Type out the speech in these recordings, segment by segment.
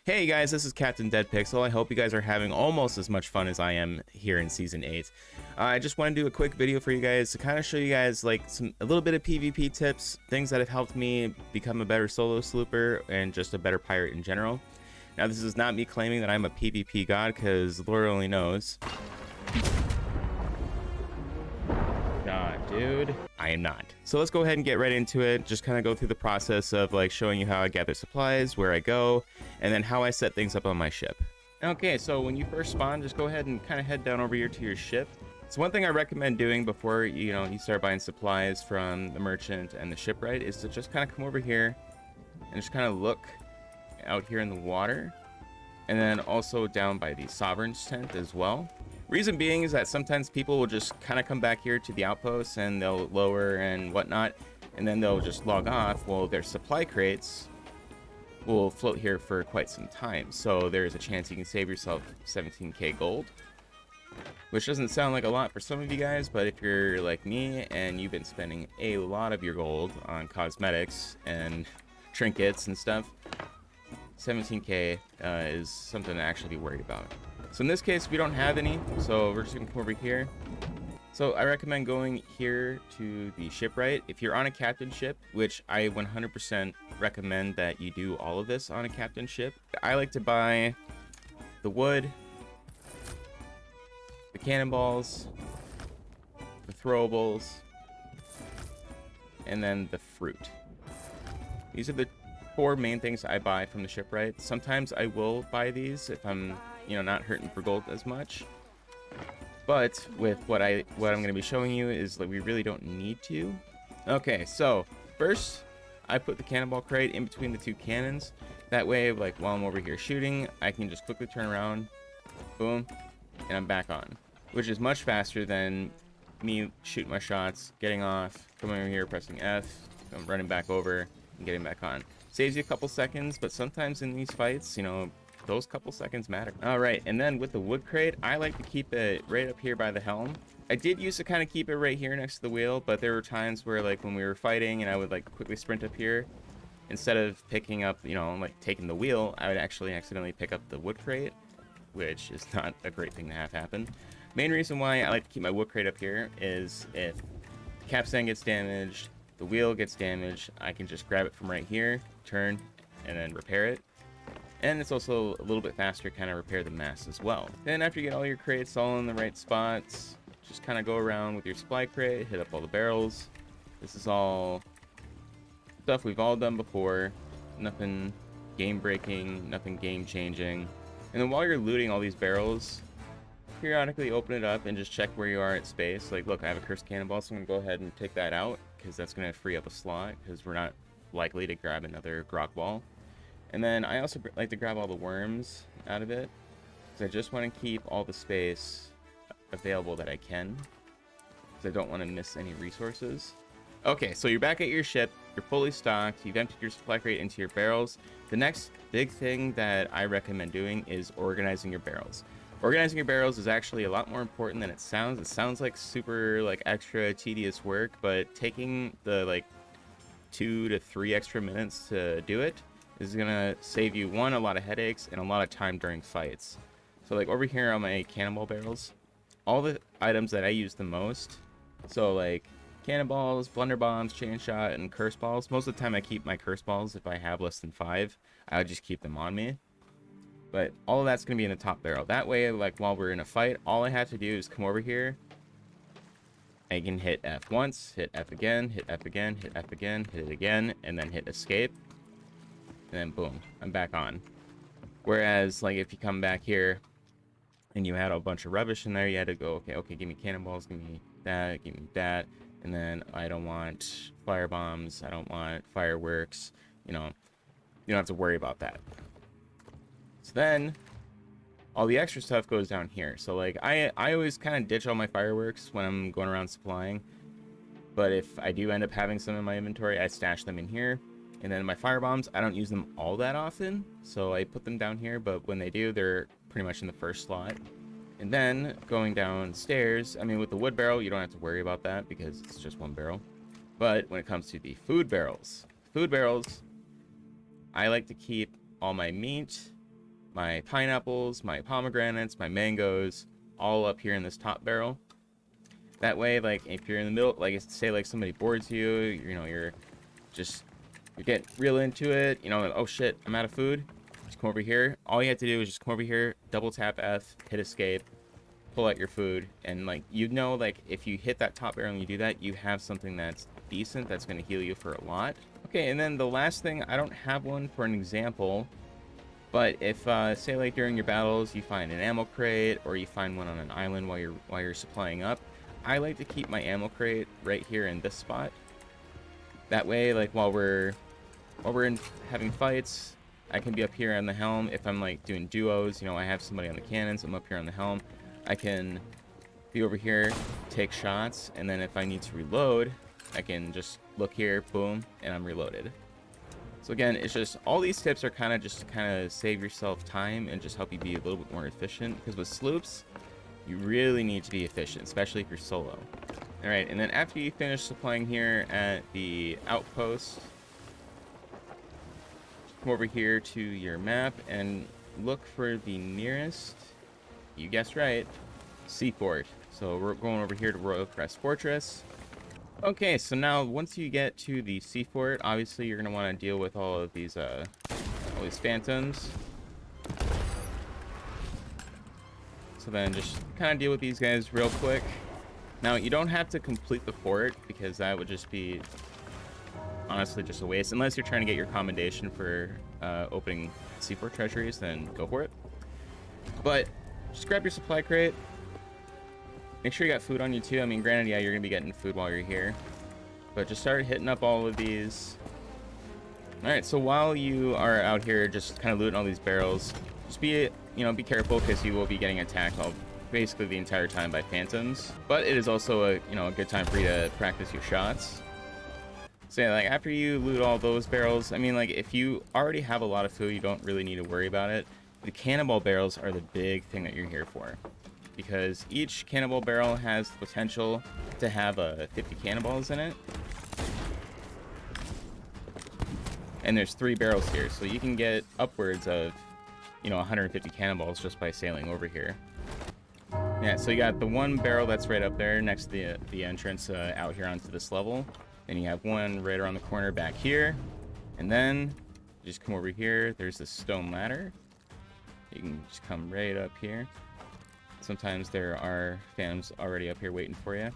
Hey guys, this is Captain Dead Pixel. I hope you guys are having almost as much fun as I am here in Season 8. I just want to do a quick video for you guys to kind of show you guys like a little bit of PvP tips, things that have helped me become a better solo slooper and just a better pirate in general. Now this is not me claiming that I'm a PvP god, because Lord only knows. God, dude. I am not. So let's go ahead and get right into it. Just kind of go through the process of like showing you how I gather supplies, where I go, and then how I set things up on my ship. Okay, so when you first spawn, just go ahead and kind of head down over here to your ship. So one thing I recommend doing before you start buying supplies from the merchant and the shipwright is to just kind of come over here and just kind of look out here in the water, and then also down by the Sovereign's tent as well. Reason being is that sometimes people will just kind of come back here to the outposts and they'll lower and whatnot, and then they'll just log off. Well, their supply crates will float here for quite some time, so there's a chance you can save yourself 17k gold, which doesn't sound like a lot for some of you guys, but if you're like me and you've been spending a lot of your gold on cosmetics and trinkets and stuff, 17k is something to actually be worried about. So in this case, we don't have any, so we're just gonna come over here. So I recommend going here to the shipwright. If you're on a captain ship, which I 100% recommend that you do all of this on a captain ship. I like to buy the wood, the cannonballs, the throwables, and then the fruit. These are the four main things I buy from the shipwright. Sometimes I will buy these if I'm not hurting for gold as much, but with what I'm going to be showing you is like we really don't need to. Okay, so first I put the cannonball crate in between the two cannons. That way, like while I'm over here shooting, I can just quickly turn around, boom, and I'm back on, which is much faster than me shooting my shots, getting off, coming over here, pressing F, I'm running back over and getting back on. Saves you a couple seconds, but sometimes in these fights, those couple seconds matter. All right, and then with the wood crate, I like to keep it right up here by the helm. I did used to kind of keep it right here next to the wheel, but there were times where like when we were fighting and I would like quickly sprint up here, instead of picking up, like taking the wheel, I would actually accidentally pick up the wood crate, which is not a great thing to have happen. Main reason why I like to keep my wood crate up here is if the capstan gets damaged, the wheel gets damaged, I can just grab it from right here, turn, and then repair it. And it's also a little bit faster to kind of repair the mast as well. Then after you get all your crates all in the right spots, just kind of go around with your supply crate, hit up all the barrels. This is all stuff we've all done before. Nothing game breaking, nothing game changing. And then while you're looting all these barrels, periodically open it up and just check where you are at space. Like, look, I have a cursed cannonball, so I'm gonna go ahead and take that out because that's gonna free up a slot because we're not likely to grab another grok ball. And then I also like to grab all the worms out of it, because I just want to keep all the space available that I can, because I don't want to miss any resources. Okay, so you're back at your ship, you're fully stocked, you've emptied your supply crate into your barrels. The next big thing that I recommend doing is organizing your barrels. Organizing your barrels is actually a lot more important than it sounds. It sounds like super like extra tedious work, but taking the like 2 to 3 extra minutes to do it is gonna save you a lot of headaches and a lot of time during fights. So like over here on my cannonball barrels, all the items that I use the most, so like cannonballs, blunderbombs, chain shot, and curse balls. Most of the time I keep my curse balls. If I have less than 5, I would just keep them on me. But all of that's gonna be in the top barrel. That way, like while we're in a fight, all I have to do is come over here. I can hit F once, hit F again, hit F again, hit F again, hit it again, and then hit escape. And then boom, I'm back on. Whereas like if you come back here and you had a bunch of rubbish in there, you had to go, okay, give me cannonballs, give me that, and then I don't want fire bombs, I don't want fireworks, you don't have to worry about that. So then all the extra stuff goes down here. So like I always kind of ditch all my fireworks when I'm going around supplying, but if I do end up having some in my inventory, I stash them in here. And then my fire bombs, I don't use them all that often, so I put them down here, but when they do, they're pretty much in the first slot. And then going downstairs, I mean, with the wood barrel, you don't have to worry about that because it's just one barrel. But when it comes to the food barrels, I like to keep all my meat, my pineapples, my pomegranates, my mangoes, all up here in this top barrel. That way, like, if you're in the middle, like, say, like, somebody boards you, you know, you're getting real into it, you know, oh shit, I'm out of food. Just come over here. All you have to do is just come over here, double tap F, hit escape, pull out your food, and, like, you know, like, if you hit that top barrel and you do that, you have something that's decent, that's going to heal you for a lot. Okay, and then the last thing, I don't have one for an example, but if, say, like, during your battles, you find an ammo crate, or you find one on an island while you're supplying up, I like to keep my ammo crate right here in this spot. That way, like, while we're having fights, I can be up here on the helm. If I'm, like, doing duos, you know, I have somebody on the cannons, I'm up here on the helm. I can be over here, take shots, and then if I need to reload, I can just look here, boom, and I'm reloaded. So again, it's just, all these tips are kind of just to kind of save yourself time and just help you be a little bit more efficient. Because with sloops, you really need to be efficient, especially if you're solo. Alright, and then after you finish supplying here at the outpost, come over here to your map and look for the nearest, you guessed right, seaport. So we're going over here to Royal Crest Fortress. Okay, so now once you get to the seaport, obviously you're going to want to deal with all these phantoms. So then just kind of deal with these guys real quick. Now, you don't have to complete the fort, because that would just be, honestly, just a waste. Unless you're trying to get your commendation for opening seaport treasuries, then go for it. But just grab your supply crate. Make sure you got food on you, too. I mean, granted, yeah, you're going to be getting food while you're here. But just start hitting up all of these. Alright, so while you are out here just kind of looting all these barrels, just be careful, because you will be getting attacked basically the entire time by phantoms. But it is also a good time for you to practice your shots. So yeah, like, after you loot all those barrels, I mean, like, if you already have a lot of food, you don't really need to worry about it. The cannonball barrels are the big thing that you're here for, because each cannonball barrel has the potential to have 50 cannonballs in it. And there's 3 barrels here, so you can get upwards of 150 cannonballs just by sailing over here. Yeah, so you got the one barrel that's right up there next to the entrance out here onto this level. Then you have one right around the corner back here. And then you just come over here. There's this stone ladder. You can just come right up here. Sometimes there are phantoms already up here waiting for you.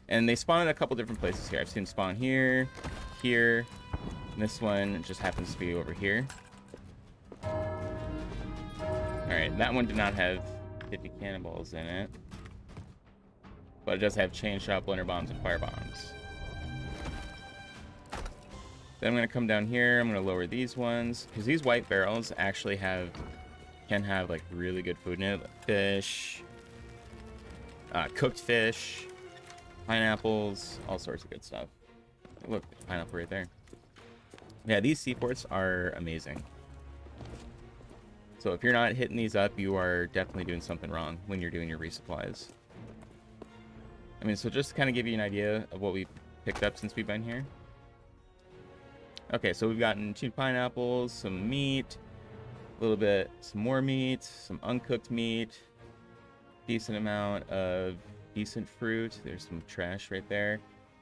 And they spawn in a couple different places here. I've seen them spawn here, here, and this one just happens to be over here. Alright, that one did not have 50 cannonballs in it, but it does have chain shot, blender bombs, and fire bombs. Then I'm going to come down here. I'm going to lower these ones, because these white barrels actually can have like really good food in it. Fish, cooked fish, pineapples, all sorts of good stuff. Look, pineapple right there. Yeah, these seaports are amazing. So if you're not hitting these up, you are definitely doing something wrong when you're doing your resupplies. I mean, so just to kind of give you an idea of what we've picked up since we've been here. Okay, so we've gotten 2 pineapples, some meat, a little bit, some more meat, some uncooked meat, decent amount of decent fruit. There's some trash right there.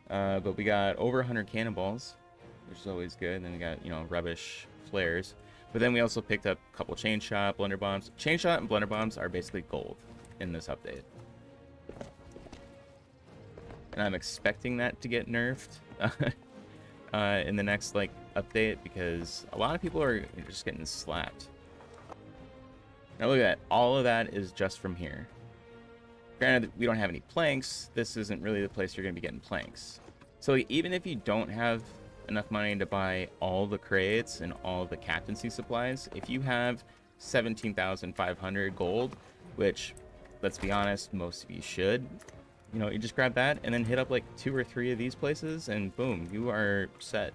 But we got over 100 cannonballs, which is always good. And then we got, rubbish flares. But then we also picked up a couple chain shot, blender bombs. Chain shot and blender bombs are basically gold in this update. And I'm expecting that to get nerfed in the next, update, because a lot of people are just getting slapped. Now look at that. All of that is just from here. Granted, we don't have any planks. This isn't really the place you're going to be getting planks. So even if you don't have enough money to buy all the crates and all the captaincy supplies, if you have 17,500 gold, which, let's be honest, most of you should, you just grab that and then hit up 2 or 3 of these places, and boom, you are set.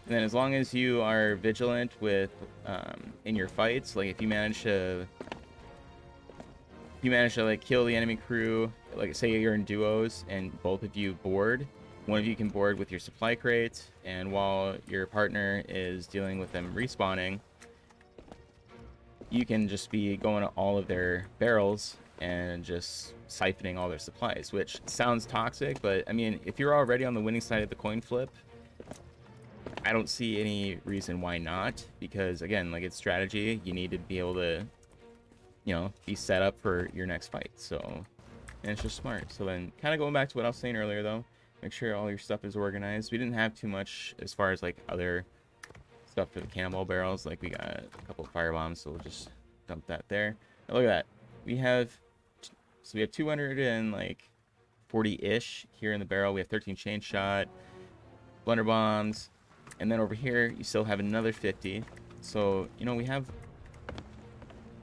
And then as long as you are vigilant with in your fights, if you manage to kill the enemy crew, say you're in duos and both of you board, one of you can board with your supply crate, and while your partner is dealing with them respawning, you can just be going to all of their barrels and just siphoning all their supplies, which sounds toxic, but I mean, if you're already on the winning side of the coin flip, I don't see any reason why not, because again, like, it's strategy. You need to be able to, you know, be set up for your next fight. So, and it's just smart. So then, kind of going back to what I was saying earlier though, make sure all your stuff is organized. We didn't have too much as far as like other stuff for the cannonball barrels. Like, we got a couple of fire bombs, so we'll just dump that there. Now look at that. We have 240-ish here in the barrel. We have 13 chain shot, blunder bombs, and then over here you still have another 50. So, you know, we have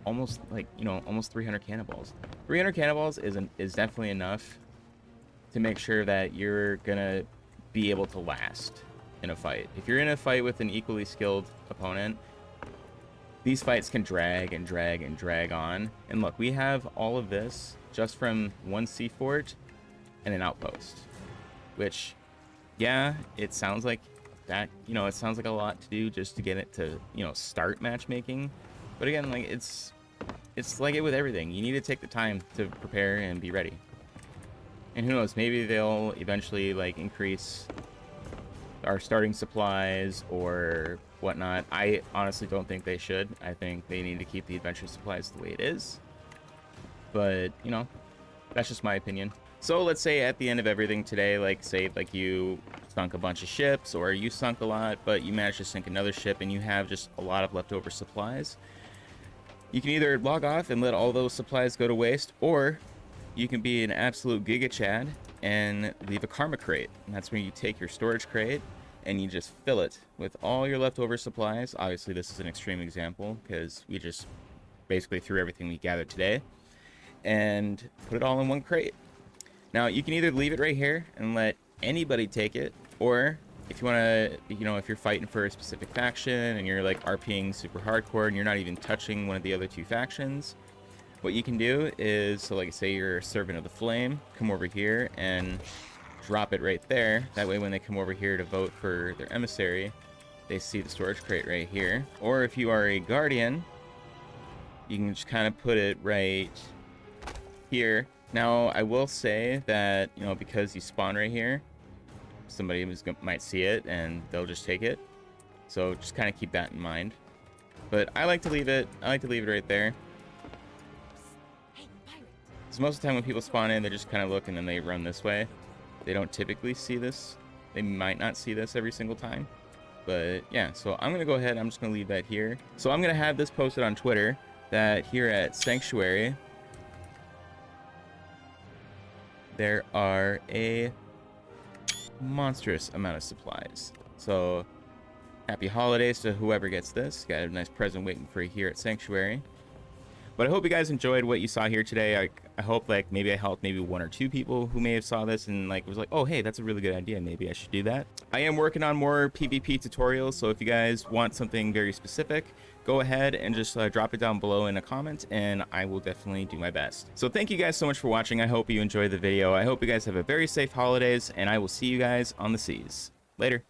almost, like, you know, almost 300 cannonballs. 300 cannonballs is definitely enough to make sure that you're gonna be able to last in a fight. If you're in a fight with an equally skilled opponent, these fights can drag and drag and drag on. And look, we have all of this just from one sea fort and an outpost, which, yeah, it sounds like that, you know, it sounds like a lot to do just to get it to, you know, start matchmaking. But again, like, it's like it with everything. You need to take the time to prepare and be ready. And who knows, maybe they'll eventually, like, increase our starting supplies or whatnot. I honestly don't think they should. I think they need to keep the adventure supplies the way it is. But, you know, that's just my opinion. So let's say at the end of everything today, like, say, like, you sunk a bunch of ships, or you sunk a lot, but you managed to sink another ship and you have just a lot of leftover supplies. You can either log off and let all those supplies go to waste, or you can be an absolute Giga Chad and leave a karma crate. And that's where you take your storage crate and you just fill it with all your leftover supplies. Obviously, this is an extreme example because we just basically threw everything we gathered today and put it all in one crate. Now, you can either leave it right here and let anybody take it, or if you want to, you know, if you're fighting for a specific faction and you're like RPing super hardcore and you're not even touching one of the other two factions, what you can do is, so like, say you're a servant of the flame, come over here and drop it right there. That way when they come over here to vote for their emissary, they see the storage crate right here. Or if you are a guardian, you can just kind of put it right here. Now, I will say that, you know, because you spawn right here, somebody might see it and they'll just take it. So just kind of keep that in mind. But I like to leave it right there. So most of the time when people spawn in, they just kind of look and then they run this way. They don't typically see this. They might not see this every single time. But yeah, so I'm going to go ahead. I'm just going to leave that here. So I'm going to have this posted on Twitter that here at Sanctuary, there are a monstrous amount of supplies. So happy holidays to whoever gets this. Got a nice present waiting for you here at Sanctuary. But I hope you guys enjoyed what you saw here today. I hope, like, maybe I helped maybe one or two people who may have saw this and, like, was like, oh, hey, that's a really good idea. Maybe I should do that. I am working on more PvP tutorials, so if you guys want something very specific, go ahead and just drop it down below in a comment, and I will definitely do my best. So thank you guys so much for watching. I hope you enjoyed the video. I hope you guys have a very safe holidays, and I will see you guys on the seas. Later.